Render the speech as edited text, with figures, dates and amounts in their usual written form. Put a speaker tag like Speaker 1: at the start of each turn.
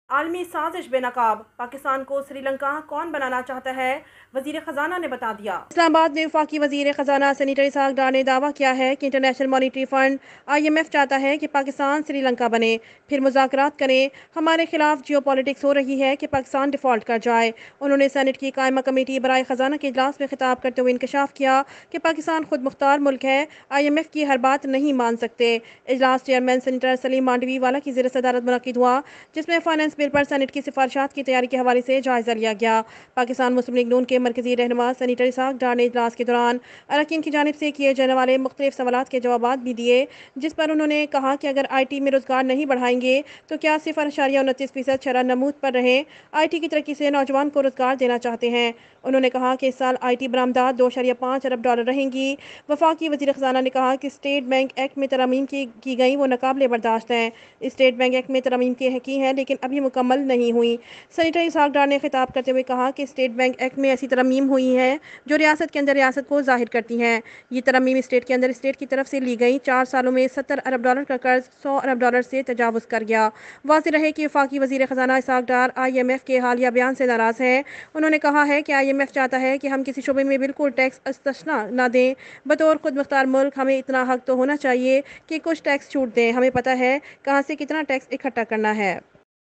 Speaker 1: عالمی سازش بے نقاب، پاکستان کو سری لنکا کون بنانا چاہتا ہے، وزیر خزانہ نے بتا دیا۔ اسلام آباد میں وفاقی وزیر خزانہ سینیٹر اسحاق ڈار نے دعویٰ کیا ہے کہ انٹرنیشنل مانیٹری فنڈ IMF چاہتا ہے کہ پاکستان سری لنکا بنے، پھر مذاکرات کریں۔ ہمارے خلاف جیو پالیٹکس ہو رہی ہے کہ پاکستان ڈیفالٹ کر جائے۔ انہوں نے سینٹ کی قائمہ کمیٹی برائے خزانہ کے اجلاس میں خطاب کرتے ہوئے انکشاف کیا کہ پاکستان خود مختار ملک ہے، IMF کی ہر بات نہیں مان سکتے۔ اجلاس چیئرمین سینیٹر سلیم مانڈوی والا کی زیر صدارت منعقد ہوا، جس میں فائنانس بل پر سینٹ کی سفارشات کی تیاری کے حوالے سے جائزہ لیا گیا۔ پاکستان مسلم لیگ نون کے مرکزی رہنما سینیٹر اسحاق ڈار نے اجلاس کے دوران اراکین کی جانب سے کیے جانے والے مختلف سوالات کے جوابات بھی دیے، جس پر انہوں نے کہا کہ اگر IT میں روزگار نہیں بڑھائیں گے تو کیا 0.29% شرح نمود پر رہیں۔ IT کی ترقی سے نوجوان کو روزگار دینا چاہتے ہیں۔ انہوں نے کہا کہ اس سال IT برآمدات $2.5 ارب رہیں گی۔ وفاقی وزیر خزانہ نے کہا کہ اسٹیٹ بینک ایکٹ میں ترامیم کی گئی وہ ناقابل برداشت ہیں۔ اسٹیٹ بینک ایکٹ میں ترامیم کی ہیں لیکن ابھی مکمل نہیں ہوئی۔ سینیٹر اسحاق ڈار نے خطاب کرتے ہوئے کہا کہ اسٹیٹ بینک ایکٹ میں ایسی ترامیم ہوئی ہیں جو ریاست کے اندر ریاست کو ظاہر کرتی ہیں۔ یہ ترامیم اسٹیٹ کے اندر اسٹیٹ کی طرف سے لی گئی۔ 4 سالوں میں $70 ارب کا قرض $100 ارب سے تجاوز کر گیا۔ واضح رہے کہ وفاقی وزیر خزانہ اسحاق ڈار IMF کے حالیہ بیان سے ناراض ہیں۔ انہوں نے کہا ہے کہ IMF چاہتا ہے کہ ہم کسی شعبے میں بالکل ٹیکس استثنا نہ دیں۔ بطور خود مختار ملک ہمیں اتنا حق تو ہونا چاہیے کہ کچھ ٹیکس چھوٹ دیں۔ ہمیں پتہ ہے کہاں سے کتنا ٹیکس اکٹھا کرنا ہے۔